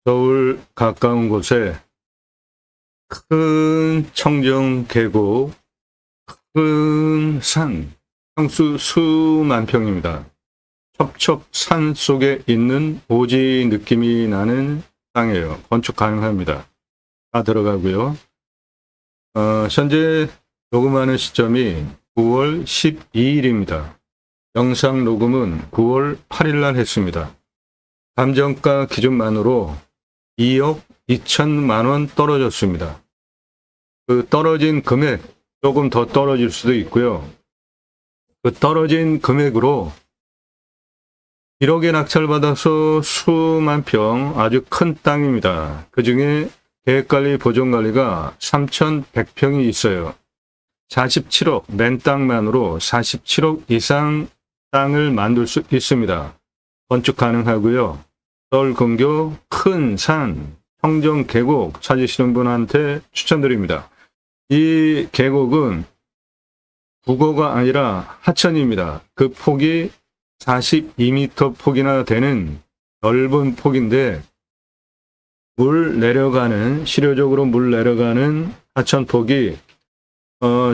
서울 가까운 곳에 큰 청정 계곡, 큰 산, 평수 수만 평입니다. 첩첩산 속에 있는 오지 느낌이 나는 땅이에요. 건축 가능합니다. 다 들어가고요. 현재 녹음하는 시점이 9월 12일입니다. 영상 녹음은 9월 8일 날 했습니다. 감정가 기준만으로 2억 2천만 원 떨어졌습니다. 그 떨어진 금액 조금 더 떨어질 수도 있고요. 그 떨어진 금액으로 1억에 낙찰받아서 수만 평 아주 큰 땅입니다. 그 중에 계획관리 보존관리가 3,100평이 있어요. 47억 맨 땅만으로 47억 이상 땅을 만들 수 있습니다. 건축 가능하고요. 서울 근교 큰 산, 청정 계곡 찾으시는 분한테 추천드립니다. 이 계곡은 국어가 아니라 하천입니다. 그 폭이 42m 폭이나 되는 넓은 폭인데 물 내려가는, 실효적으로 물 내려가는 하천 폭이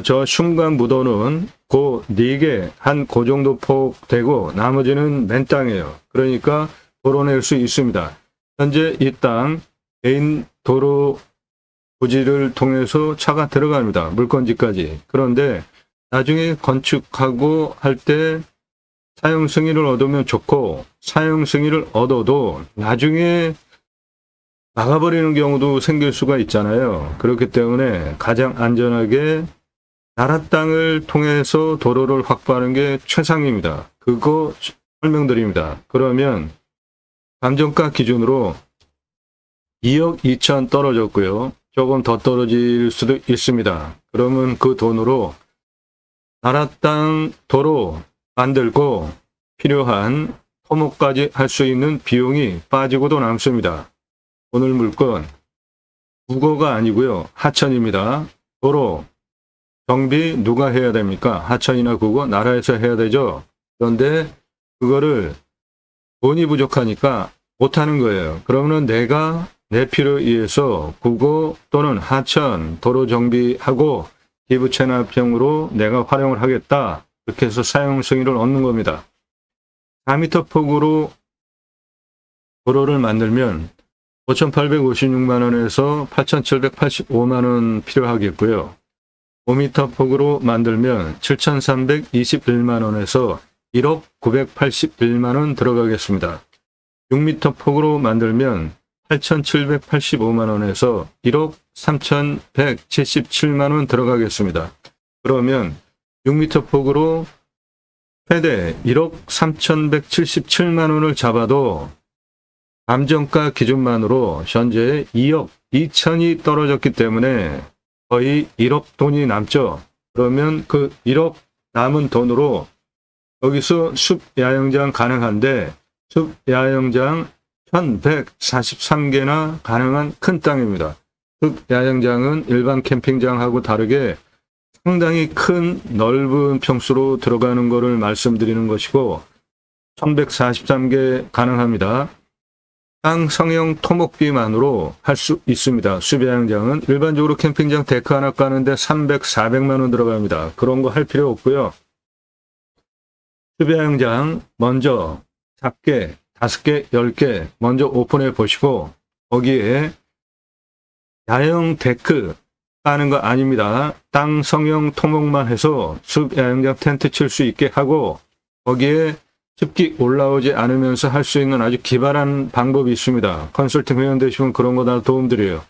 저 흉관무도는 그 4개, 한 그 정도 폭 되고 나머지는 맨 땅이에요. 그러니까 도로낼 수 있습니다. 현재 이 땅 개인 도로 부지를 통해서 차가 들어갑니다. 물건지까지. 그런데 나중에 건축하고 할 때 사용 승인을 얻으면 좋고, 사용 승인을 얻어도 나중에 막아버리는 경우도 생길 수가 있잖아요. 그렇기 때문에 가장 안전하게 나라 땅을 통해서 도로를 확보하는 게 최상입니다. 그거 설명드립니다. 그러면 감정가 기준으로 2억 2천 떨어졌고요. 조금 더 떨어질 수도 있습니다. 그러면 그 돈으로 나라 땅 도로 만들고 필요한 토목까지 할 수 있는 비용이 빠지고도 남습니다. 오늘 물건 국어가 아니고요. 하천입니다. 도로 정비 누가 해야 됩니까? 하천이나 국어 나라에서 해야 되죠. 그런데 그거를 돈이 부족하니까 못하는 거예요. 그러면 내가 내 필요에 의해서 국어 또는 하천 도로 정비하고 기부 체납형으로 내가 활용을 하겠다. 이렇게 해서 사용 승인을 얻는 겁니다. 4m 폭으로 도로를 만들면 5,856만 원에서 8,785만 원 필요하겠고요. 5m 폭으로 만들면 7,321만 원에서 1억 981만 원 들어가겠습니다. 6m 폭으로 만들면 8,785만 원에서 1억 3,177만 원 들어가겠습니다. 그러면 6m 폭으로 최대 1억 3,177만 원을 잡아도 감정가 기준만으로 현재 2억 2천이 떨어졌기 때문에 거의 1억 돈이 남죠. 그러면 그 1억 남은 돈으로 여기서 숲야영장 가능한데 숲야영장 1,143개나 가능한 큰 땅입니다. 숲야영장은 일반 캠핑장하고 다르게 상당히 큰 넓은 평수로 들어가는 것을 말씀드리는 것이고 1,143개 가능합니다. 땅 성형 토목비만으로 할 수 있습니다. 숲야영장은 일반적으로 캠핑장 데크 하나 까는데 300, 400만 원 들어갑니다. 그런 거 할 필요 없고요. 숲야영장 먼저 작게 5개, 10개 먼저 오픈해 보시고 거기에 야영 데크 까는 거 아닙니다. 땅 성형 토목만 해서 숲야영장 텐트 칠 수 있게 하고 거기에 습기 올라오지 않으면서 할 수 있는 아주 기발한 방법이 있습니다. 컨설팅 회원 되시면 그런 거 다 도움드려요.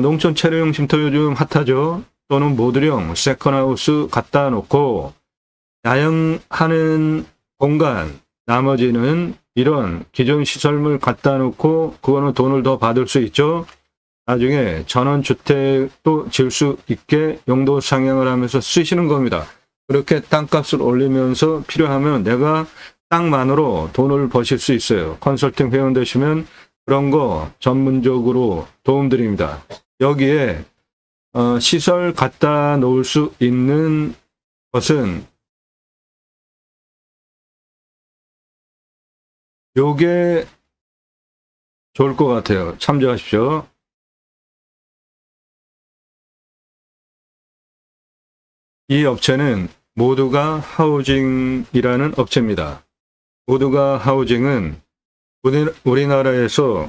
농촌 체류용 쉼터 요즘 핫하죠. 또는 모듈형 세컨하우스 갖다 놓고 야영하는 공간 나머지는 이런 기존 시설물 갖다 놓고 그거는 돈을 더 받을 수 있죠. 나중에 전원주택도 지을 수 있게 용도 상향을 하면서 쓰시는 겁니다. 그렇게 땅값을 올리면서 필요하면 내가 땅만으로 돈을 버실 수 있어요. 컨설팅 회원 되시면 그런 거 전문적으로 도움드립니다. 여기에 시설 갖다 놓을 수 있는 것은 요게 좋을 것 같아요. 참조하십시오. 이 업체는 모두가 하우징이라는 업체입니다. 모두가 하우징은 우리나라에서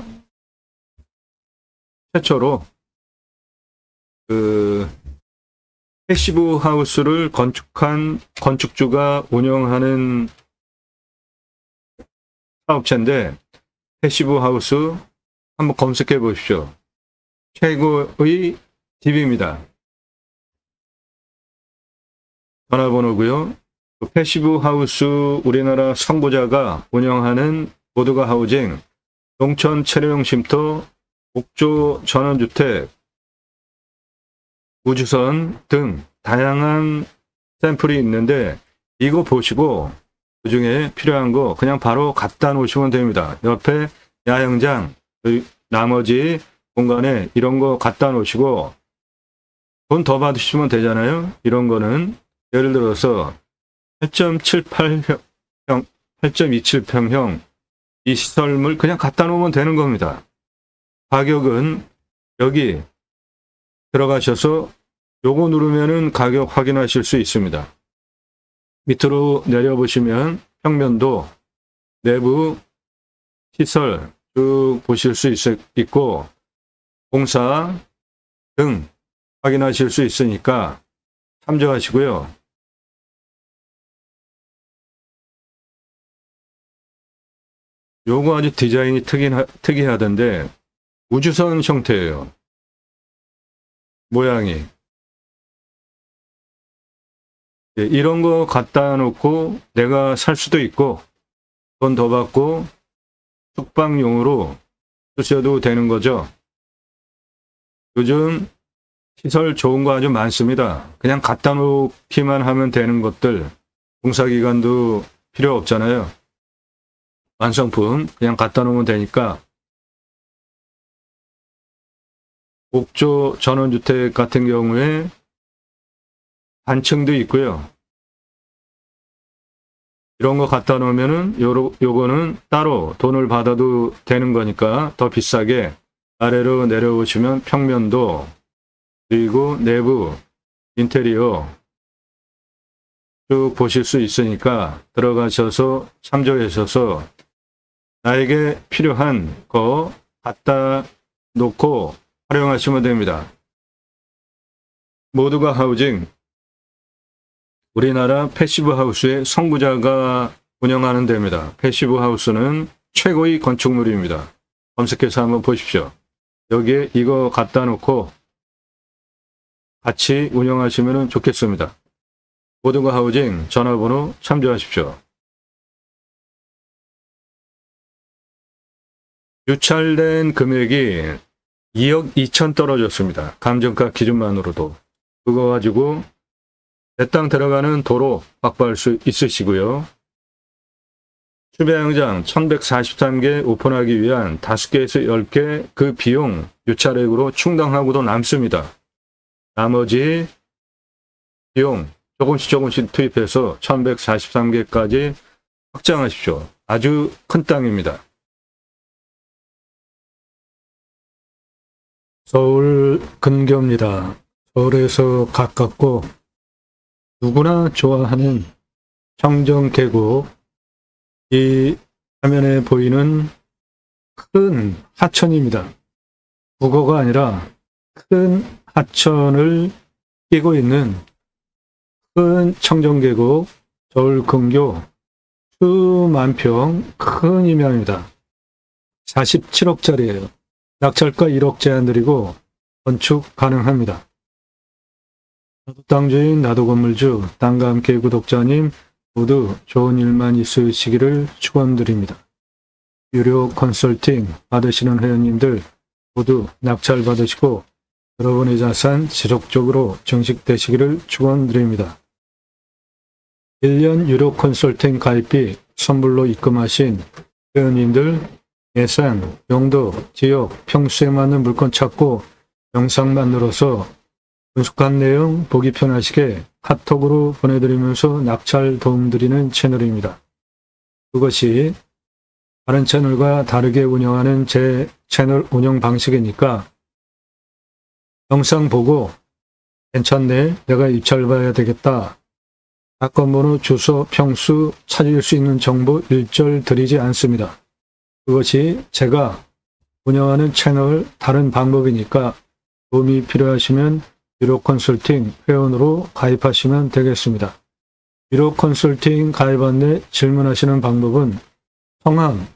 최초로 패시브 하우스를 건축한 건축주가 운영하는 사업체인데, 패시브 하우스 한번 검색해 보십시오. 최고의 집입니다. 전화번호고요. 패시브 하우스 우리나라 선구자가 운영하는 모두가 하우징, 농촌 체류용 쉼터, 옥조 전원주택, 우주선 등 다양한 샘플이 있는데, 이거 보시고 그 중에 필요한 거 그냥 바로 갖다 놓으시면 됩니다. 옆에 야영장, 나머지 공간에 이런 거 갖다 놓으시고 돈 더 받으시면 되잖아요. 이런 거는 예를 들어서 8.78평, 8.27평형 이 시설물 그냥 갖다 놓으면 되는 겁니다. 가격은 여기 들어가셔서 요거 누르면은 가격 확인하실 수 있습니다. 밑으로 내려보시면 평면도, 내부 시설 쭉 보실 수 있고 공사 등 확인하실 수 있으니까 참조하시고요. 요거 아주 디자인이 특이하던데 우주선 형태예요. 모양이. 이런 거 갖다 놓고 내가 살 수도 있고 돈 더 받고 숙박용으로 쓰셔도 되는 거죠. 요즘 시설 좋은 거 아주 많습니다. 그냥 갖다 놓기만 하면 되는 것들, 공사기간도 필요 없잖아요. 완성품 그냥 갖다 놓으면 되니까. 옥조 전원주택 같은 경우에 단층도 있고요. 이런 거 갖다 놓으면은 요거는 따로 돈을 받아도 되는 거니까 더 비싸게 아래로 내려오시면 평면도, 그리고 내부 인테리어 쭉 보실 수 있으니까 들어가셔서 참조하셔서 나에게 필요한 거 갖다 놓고 활용하시면 됩니다. 모두가 하우징, 우리나라 패시브 하우스의 선구자가 운영하는 데입니다. 패시브 하우스는 최고의 건축물입니다. 검색해서 한번 보십시오. 여기에 이거 갖다 놓고 같이 운영하시면 좋겠습니다. 모두가 하우징 전화번호 참조하십시오. 유찰된 금액이 2억 2천 떨어졌습니다. 감정가 기준만으로도. 그거 가지고 내 땅 들어가는 도로 확보할 수 있으시고요. 추배양장 1143개 오픈하기 위한 5개에서 10개 그 비용 유찰액으로 충당하고도 남습니다. 나머지 비용 조금씩 투입해서 1143개까지 확장하십시오. 아주 큰 땅입니다. 서울 근교입니다. 서울에서 가깝고 누구나 좋아하는 청정계곡, 이 화면에 보이는 큰 하천입니다. 국어가 아니라 큰 하천을 끼고 있는 큰 청정계곡, 서울 근교 수만 평 큰 임야입니다. 47억짜리예요. 낙찰가 1억 제한 드리고 건축 가능합니다. 나도 땅주인, 나도 건물주, 땅과 함께 구독자님 모두 좋은 일만 있으시기를 축원드립니다. 유료 컨설팅 받으시는 회원님들 모두 낙찰 받으시고 여러분의 자산 지속적으로 증식되시기를 축원드립니다. 1년 유료 컨설팅 가입비 선물로 입금하신 회원님들 예산, 용도, 지역, 평수에 맞는 물건 찾고 영상 만들어서 분석한 내용 보기 편하시게 카톡으로 보내드리면서 낙찰 도움드리는 채널입니다. 그것이 다른 채널과 다르게 운영하는 제 채널 운영 방식이니까 영상 보고 괜찮네, 내가 입찰봐야 되겠다, 사건 번호, 주소, 평수 찾을 수 있는 정보 일절 드리지 않습니다. 그것이 제가 운영하는 채널 다른 방법이니까 도움이 필요하시면 유료 컨설팅 회원으로 가입하시면 되겠습니다. 유료 컨설팅 가입 안내 질문하시는 방법은 성함,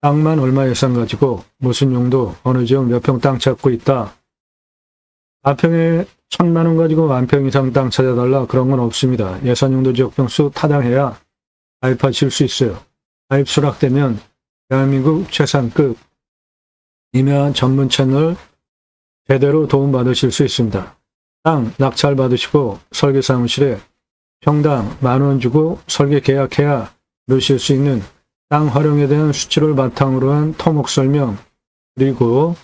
땅만 얼마 예산 가지고 무슨 용도, 어느 지역 몇 평 땅 찾고 있다, 4평에 1000만 원 가지고 10,000평 이상 땅 찾아달라, 그런 건 없습니다. 예산 용도 지역 평수 타당해야 가입하실 수 있어요. 가입 수락되면 대한민국 최상급 임야 전문 채널 제대로 도움받으실 수 있습니다. 땅 낙찰 받으시고 설계사무실에 평당 10,000원 주고 설계 계약해야 넣으실 수 있는 땅 활용에 대한 수치를 바탕으로 한 토목 설명, 그리고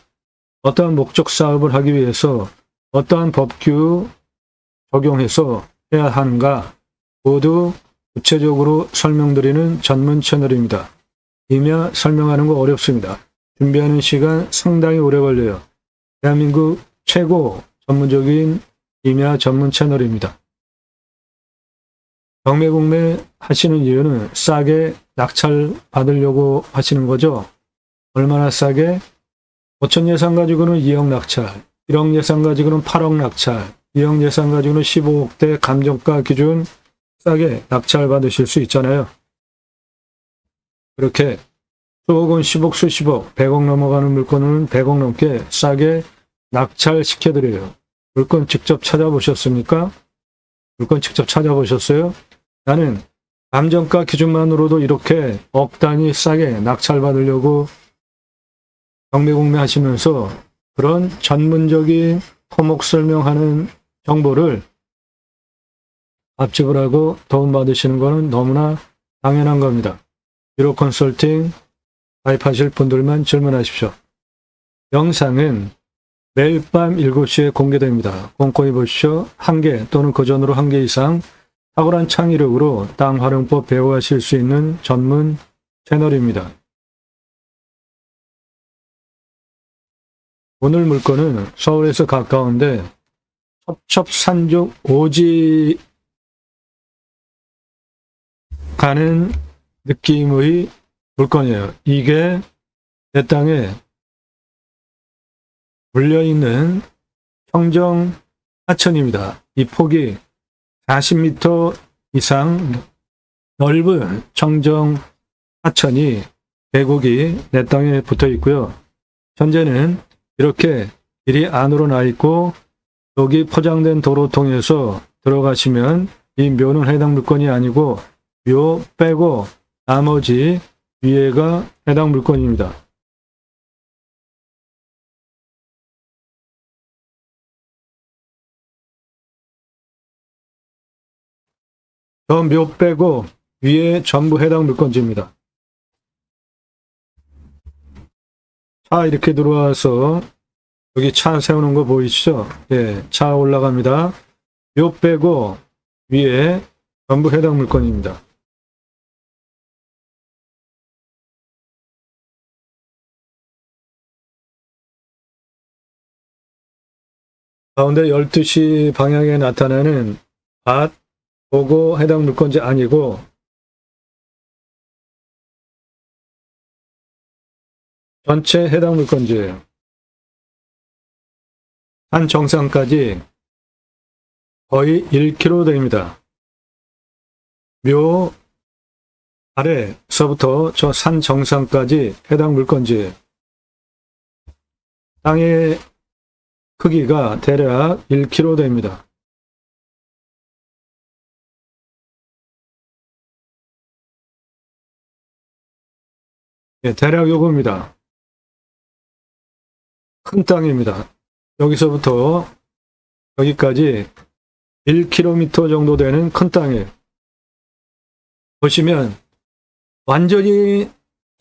어떠한 목적 사업을 하기 위해서 어떠한 법규 적용해서 해야 하는가 모두 구체적으로 설명드리는 전문 채널입니다. 임야 설명하는 거 어렵습니다. 준비하는 시간 상당히 오래 걸려요. 대한민국 최고 전문적인 임야 전문 채널입니다. 경매공매 하시는 이유는 싸게 낙찰 받으려고 하시는 거죠. 얼마나 싸게? 5천 예산 가지고는 2억 낙찰, 1억 예산 가지고는 8억 낙찰, 2억 예산 가지고는 15억대 감정가 기준 싸게 낙찰 받으실 수 있잖아요. 그렇게 수억 원, 10억, 수십억, 100억 넘어가는 물건은 100억 넘게 싸게 낙찰 시켜드려요. 물건 직접 찾아보셨습니까? 물건 직접 찾아보셨어요? 나는 감정가 기준만으로도 이렇게 억 단위 싸게 낙찰 받으려고 경매공매 하시면서 그런 전문적인 토목 설명하는 정보를 압축을 하고 도움받으시는 것은 너무나 당연한 겁니다. 유료 컨설팅 가입하실 분들만 질문하십시오. 영상은 매일 밤 7시에 공개됩니다. 꼼꼼히 보십시오. 1개 또는 그 전으로 1개 이상 탁월한 창의력으로 땅 활용법 배워가실 수 있는 전문 채널입니다. 오늘 물건은 서울에서 가까운데 첩첩산중 오지 가는 느낌의 물건이에요. 이게 내 땅에 물려있는 청정 하천입니다. 이 폭이 40m 이상 넓은 청정 하천이 계곡이 내 땅에 붙어 있고요. 현재는 이렇게 길이 안으로 나 있고 여기 포장된 도로 통해서 들어가시면 이 묘는 해당 물건이 아니고 묘 빼고 나머지 위에가 해당 물건입니다. 저 묘 빼고 위에 전부 해당 물건지입니다. 차 이렇게 들어와서 여기 차 세우는 거 보이시죠? 예, 차 올라갑니다. 묘 빼고 위에 전부 해당 물건입니다. 가운데 12시 방향에 나타나는 밭 보고 해당 물건지 아니고 전체 해당 물건지예요. 산 정상까지 거의 1km 됩니다. 묘 아래서부터 저 산 정상까지 해당 물건지예요. 땅의 크기가 대략 1km 됩니다. 예, 대략 요겁니다. 큰 땅입니다. 여기서부터 여기까지 1km 정도 되는 큰 땅이에요. 보시면 완전히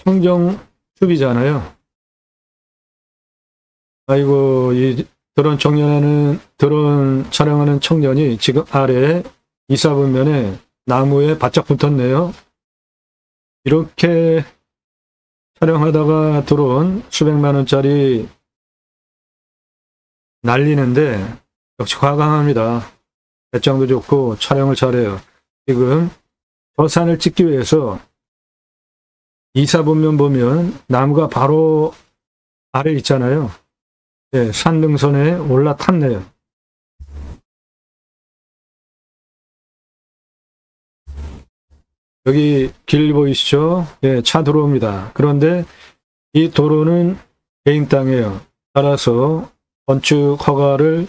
청정 숲이잖아요. 아이고, 이 드론 촬영하는 청년이 지금 아래 이사분면에 나무에 바짝 붙었네요. 이렇게 촬영하다가 들어온 수백만 원짜리 날리는데 역시 과감합니다. 배짱도 좋고 촬영을 잘해요. 지금 저 산을 찍기 위해서 2사분면 보면 나무가 바로 아래 있잖아요. 네, 산 능선에 올라탔네요. 여기 길 보이시죠? 예, 차 들어옵니다. 그런데 이 도로는 개인 땅이에요. 따라서 건축 허가를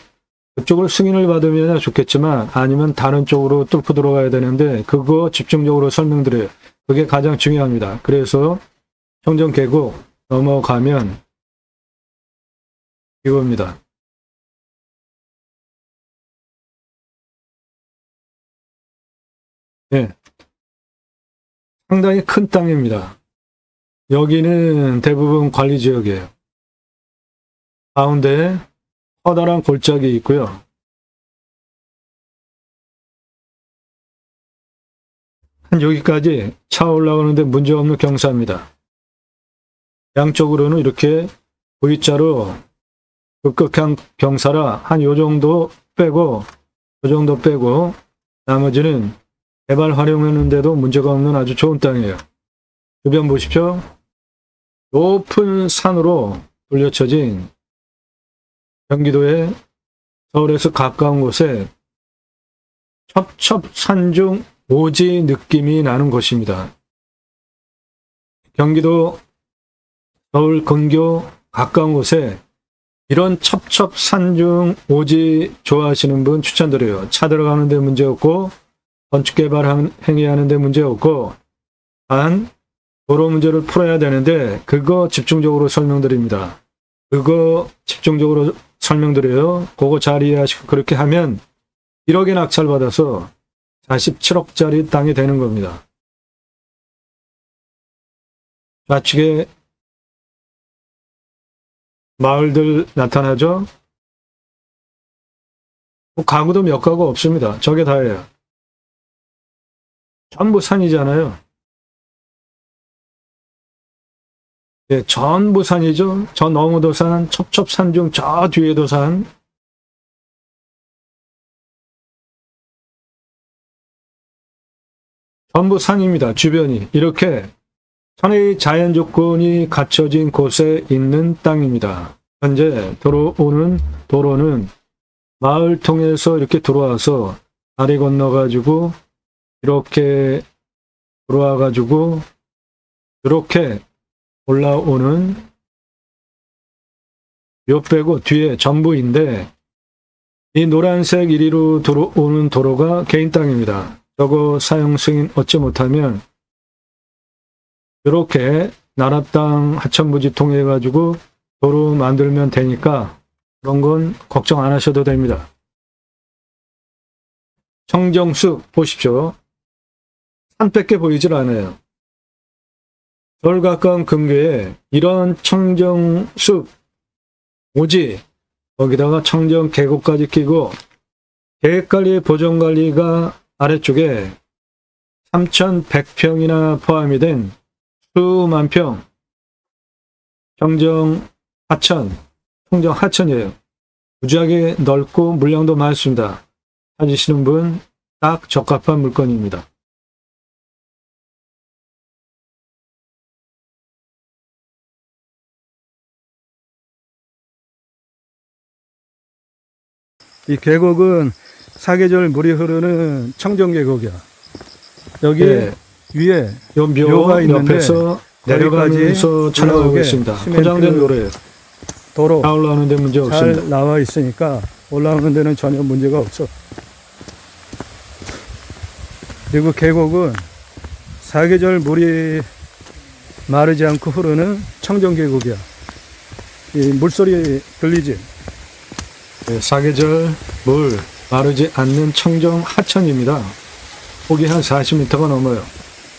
그쪽을 승인을 받으면 좋겠지만 아니면 다른 쪽으로 뚫고 들어가야 되는데 그거 집중적으로 설명드려요. 그게 가장 중요합니다. 그래서 청정계곡 넘어가면 이겁니다. 네. 상당히 큰 땅입니다. 여기는 대부분 관리지역이에요. 가운데 커다란 골짜기 있고요. 한 여기까지 차 올라가는데 문제없는 경사입니다. 양쪽으로는 이렇게 V자로 급격한 경사라 한 요 정도 빼고 나머지는 개발 활용하는데도 문제가 없는 아주 좋은 땅이에요. 주변 보십시오. 높은 산으로 둘러쳐진 경기도의 서울에서 가까운 곳에 첩첩산중 오지 느낌이 나는 곳입니다. 경기도 서울 근교 가까운 곳에 이런 첩첩산중 오지 좋아하시는 분 추천드려요. 차 들어가는데 문제없고 건축개발 행위하는데 문제없고 단 도로 문제를 풀어야 되는데 그거 집중적으로 설명드립니다. 그거 집중적으로 설명드려요. 그거 잘 이해하시고 그렇게 하면 1억에 낙찰받아서 47억짜리 땅이 되는 겁니다. 좌측에 마을들 나타나죠? 가구도 몇 가구 없습니다. 저게 다예요. 전부 산이잖아요. 네, 전부 산이죠. 저 너머도 산, 첩첩산중 저 뒤에도 산. 전부 산입니다. 주변이. 이렇게 천혜의 자연 조건이 갖춰진 곳에 있는 땅입니다. 현재 들어오는 도로는 마을 통해서 이렇게 들어와서 다리 건너가지고 이렇게 들어와가지고 이렇게 올라오는 요 빼고 뒤에 전부인데 이 노란색 이리로 들어오는 도로가 개인 땅입니다. 저거 사용 승인 얻지 못하면 이렇게 나라 땅 하천부지 통해 가지고 도로 만들면 되니까 그런 건 걱정 안 하셔도 됩니다. 청정숲 보십시오. 산밖에 보이질 않아요. 덜 가까운 근교에 이런 청정숲 오지 거기다가 청정계곡까지 끼고 계획관리 보존관리가 아래쪽에 3,100평이나 포함이 된 수만 평 청정 하천이에요. 무지하게 넓고 물량도 많습니다. 찾으시는 분 딱 적합한 물건입니다. 이 계곡은 사계절 물이 흐르는 청정계곡이야. 여기 네. 위에 요 묘가 있는데 옆에서 내려가면서 촬영하고 있습니다. 포장된 노래예요. 도로 다 올라오는데 문제 없습니다. 잘 나와 있으니까 올라오는 데는 전혀 문제가 없어. 그리고 계곡은 사계절 물이 마르지 않고 흐르는 청정계곡이야. 이 물소리 들리지? 네, 사계절 물 마르지 않는 청정 하천입니다. 폭이 한 40m가 넘어요.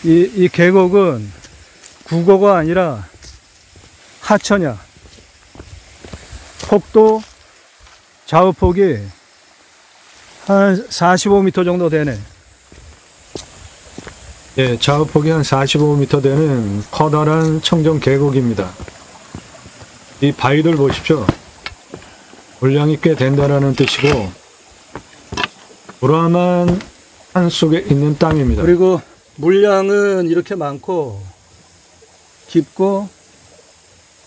이 계곡은 국어가 아니라 하천이야. 폭도 좌우폭이 한 45m 정도 되네. 예, 좌우폭이 한 45m 되는 커다란 청정 계곡입니다. 이 바위들 보십시오. 물량이 꽤 된다라는 뜻이고 보람한 산 속에 있는 땅입니다. 그리고 물량은 이렇게 많고 깊고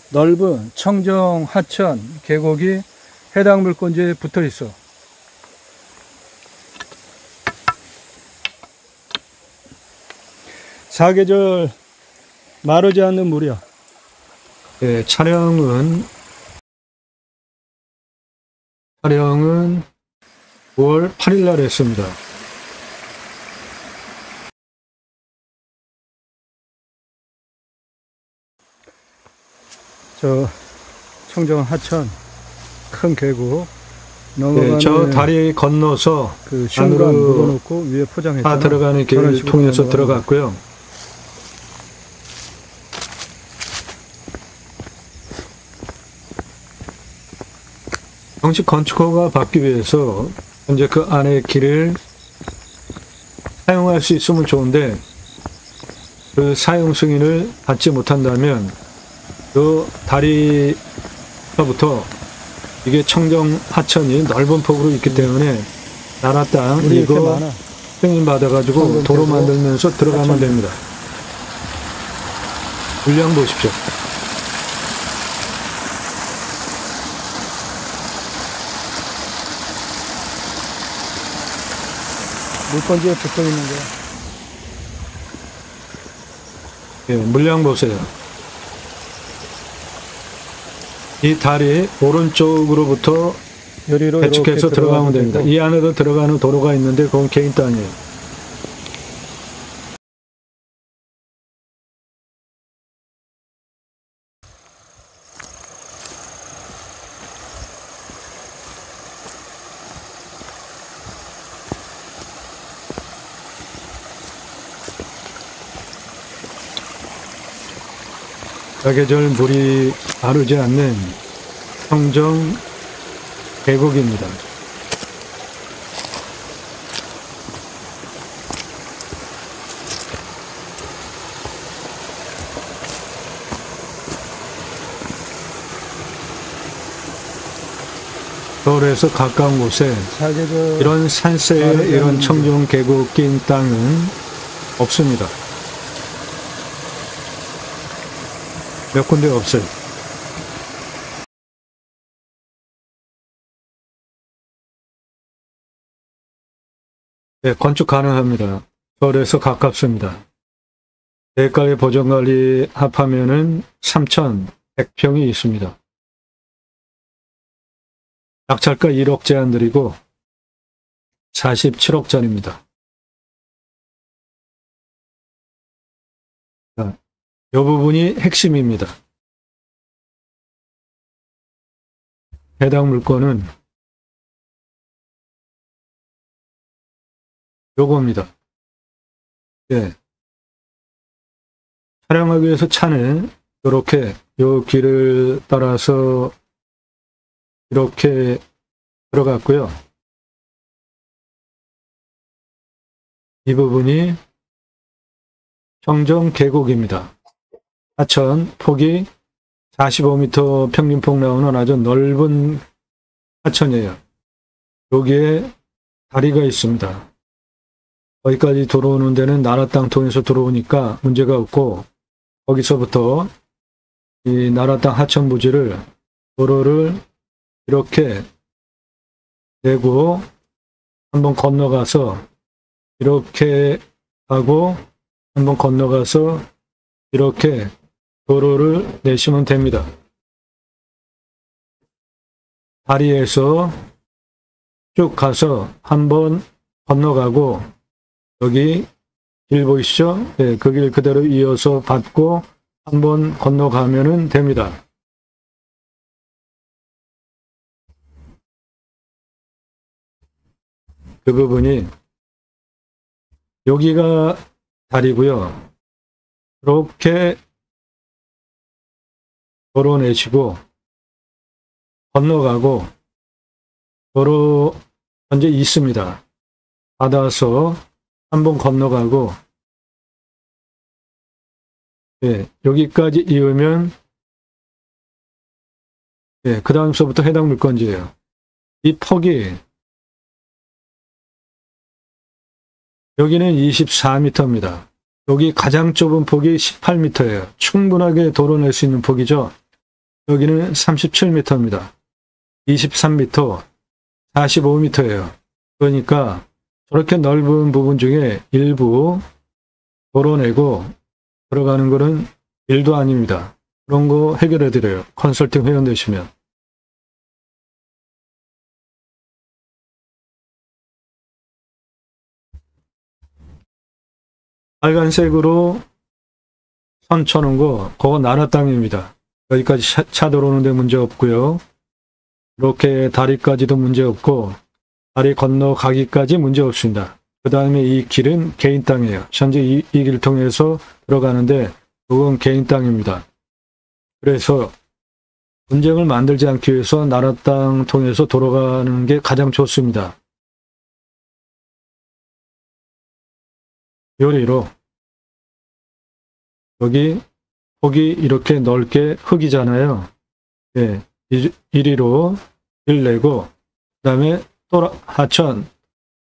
넓은 청정 하천 계곡이 해당 물건지에 붙어 있어. 사계절 마르지 않는 물이야. 예, 촬영은 9월 8일 날 했습니다. 저 청정 하천 큰 계곡 넘어가는 예, 저 다리 건너서 그 슌간 묻어놓고 위에 포장했잖아. 다 들어가는 길을 통해서 들어갔고요. 정식 건축허가 받기 위해서 현재 그 안에 길을 사용할 수 있으면 좋은데 그 사용 승인을 받지 못한다면 그 다리서부터 이게 청정 하천이 넓은 폭으로 있기 때문에 나라 땅 이거 승인 받아가지고 도로 만들면서 들어가면 됩니다. 물량 보십시오. 물건지에 붙어 있는 거야. 예, 물량 보세요. 이 다리 오른쪽으로부터 배축해서 들어가면 됩니다. 이 안으로 들어가는 도로가 있는데 그건 개인 땅이에요. 사계절 물이 마르지 않는 청정 계곡입니다. 서울에서 가까운 곳에 이런 산세에 이런 청정 계곡 낀 땅은 없습니다. 몇 군데 없어요. 네, 건축 가능합니다. 서울에서 가깝습니다. 대가의 보존관리 합하면은 3,100평이 있습니다. 낙찰가 1억 제한 드리고 47억짜리입니다. 자, 이 부분이 핵심입니다. 해당 물건은 요겁니다. 예. 촬영하기 위해서 차는 이렇게 요 길을 따라서 이렇게 들어갔고요. 이 부분이 청정 계곡입니다. 하천 폭이 45m 평균폭 나오는 아주 넓은 하천이에요. 여기에 다리가 있습니다. 거기까지 들어오는 데는 나라 땅 통해서 들어오니까 문제가 없고 거기서부터 이 나라 땅 하천 부지를 도로를 이렇게 내고 한번 건너가서 이렇게 하고 한번 건너가서 이렇게 도로를 내시면 됩니다. 다리에서 쭉 가서 한번 건너가고 여기 길 보이시죠? 네, 그 길 그대로 이어서 받고 한번 건너가면 됩니다. 그 부분이 여기가 다리고요. 이렇게 도로 내시고 건너가고 도로 현재 있습니다. 받아서 한번 건너가고 예, 여기까지 이으면 예, 그 다음서부터 해당 물건지예요. 이 폭이 여기는 24m입니다. 여기 가장 좁은 폭이 18m예요. 충분하게 도로낼 수 있는 폭이죠. 여기는 37m입니다. 23m, 45m예요. 그러니까 저렇게 넓은 부분 중에 일부 도로내고 들어가는 거는 일도 아닙니다. 그런 거 해결해 드려요. 컨설팅 회원 되시면. 빨간색으로 선 쳐놓은 거, 그거 나라 땅입니다. 여기까지 차 들어오는데 문제 없고요. 이렇게 다리까지도 문제 없고, 다리 건너가기까지 문제 없습니다. 그 다음에 이 길은 개인 땅이에요. 현재 이 길을 통해서 들어가는데, 그건 개인 땅입니다. 그래서 분쟁을 만들지 않기 위해서 나라 땅 통해서 돌아가는 게 가장 좋습니다. 요리로 여기 폭이 이렇게 넓게 흙이잖아요. 예, 이리로 길 내고 그 다음에 또 하천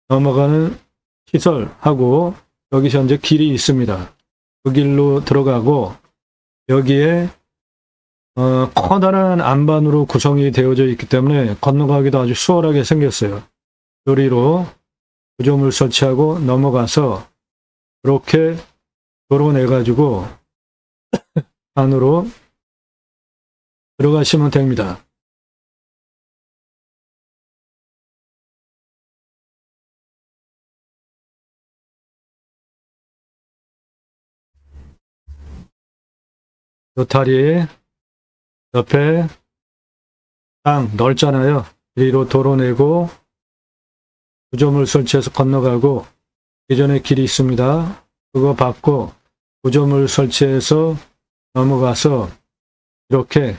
넘어가는 시설하고 여기 현재 길이 있습니다. 그 길로 들어가고 여기에 커다란 안반으로 구성이 되어져 있기 때문에 건너가기도 아주 수월하게 생겼어요. 요리로 구조물 설치하고 넘어가서 이렇게 도로 내가지고 안으로 들어가시면 됩니다. 요 다리 옆에 땅 넓잖아요. 이리로 도로 내고 구조물 설치해서 건너가고 예전에 길이 있습니다. 그거 받고 구조물 설치해서 넘어가서 이렇게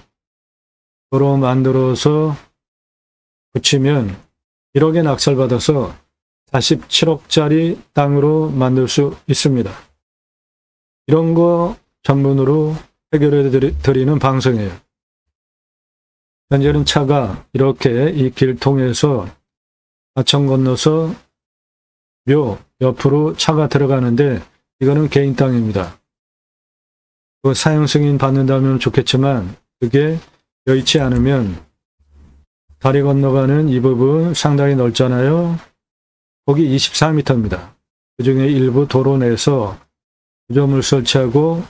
도로 만들어서 붙이면 1억에 낙찰받아서 47억짜리 땅으로 만들 수 있습니다. 이런 거 전문으로 해결해 드리는 방송이에요. 현재는 차가 이렇게 이 길 통해서 하천 건너서 묘 옆으로 차가 들어가는데 이거는 개인 땅입니다. 그 사용 승인 받는다면 좋겠지만 그게 여의치 않으면 다리 건너가는 이 부분 상당히 넓잖아요. 거기 24m입니다. 그 중에 일부 도로 내서 구조물 설치하고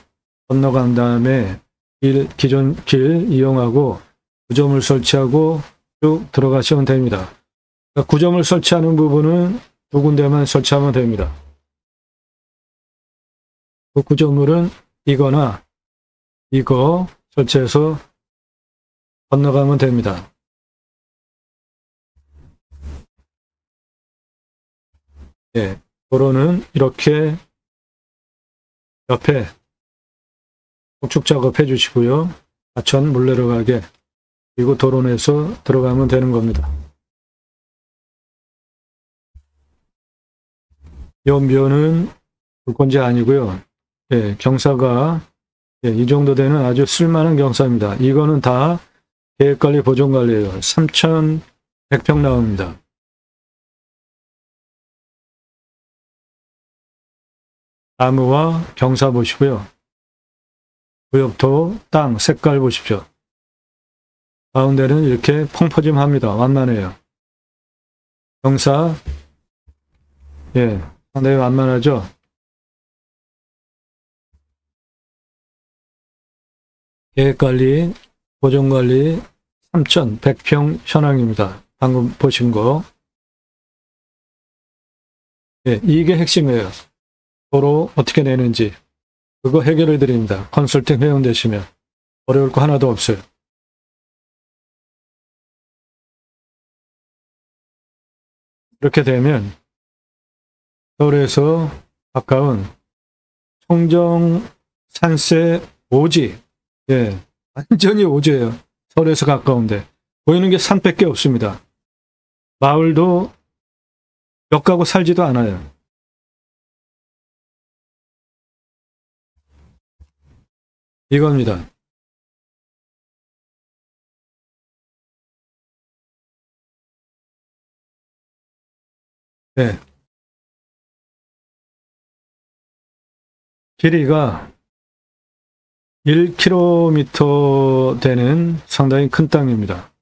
건너간 다음에 기존 길 이용하고 구조물 설치하고 쭉 들어가시면 됩니다. 그러니까 구조물 설치하는 부분은 두 군데만 설치하면 됩니다. 그 구조물은 이거나 이거 설치해서 건너가면 됩니다. 예, 도로는 이렇게 옆에 폭축 작업해 주시고요. 하천 물 내려가게 그리고 도로 내서 들어가면 되는 겁니다. 요 묘는 물건지 아니고요. 예, 경사가 예, 이 정도 되는 아주 쓸만한 경사입니다. 이거는 다 계획관리 보존관리예요. 3,100평 나옵니다. 나무와 경사 보시고요. 구엽토 땅 색깔 보십시오. 가운데는 이렇게 펑퍼짐합니다. 완만해요. 경사 예, 상당히 완만하죠. 계획관리, 보존관리 3,100평 현황입니다. 방금 보신 거. 예, 이게 핵심이에요. 도로 어떻게 내는지 그거 해결해 드립니다. 컨설팅 회원 되시면 어려울 거 하나도 없어요. 이렇게 되면 서울에서 가까운 청정 산세 오지 예, 완전히 오지예요. 서울에서 가까운데 보이는 게 산밖에 없습니다. 마을도 몇 가구 살지도 않아요. 이겁니다. 네. 길이가 1km 되는 상당히 큰 땅입니다.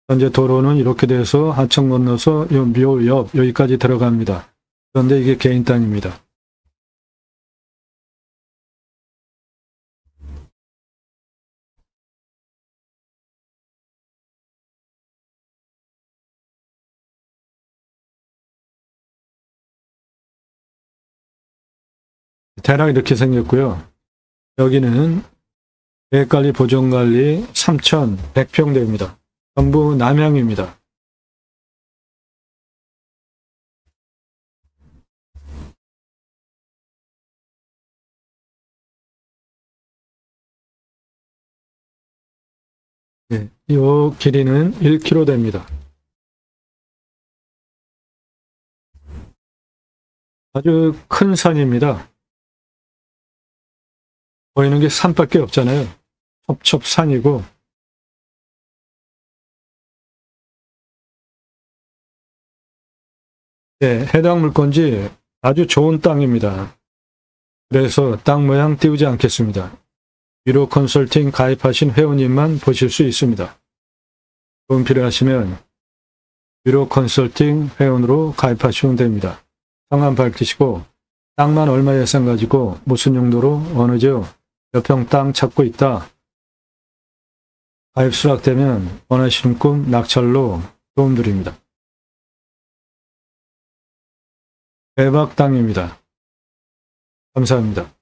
현재 도로는 이렇게 돼서 하천 건너서 요 묘 옆 여기까지 들어갑니다. 그런데 이게 개인 땅입니다. 대략 이렇게 생겼고요. 여기는 계획관리, 보존관리 3,100평대입니다. 전부 남향입니다. 네, 이 길이는 1km 됩니다. 아주 큰 산입니다. 보이는 게 산밖에 없잖아요. 첩첩산이고 네, 해당 물건지 아주 좋은 땅입니다. 그래서 땅 모양 띄우지 않겠습니다. 위로 컨설팅 가입하신 회원님만 보실 수 있습니다. 도움 필요하시면 위로 컨설팅 회원으로 가입하시면 됩니다. 성함 밝히시고 땅만 얼마 예산 가지고 무슨 용도로 어느 지역 몇 평 땅 찾고 있다. 가입 수락되면 원하시는 꿈 낙찰로 도움드립니다. 대박 땅입니다. 감사합니다.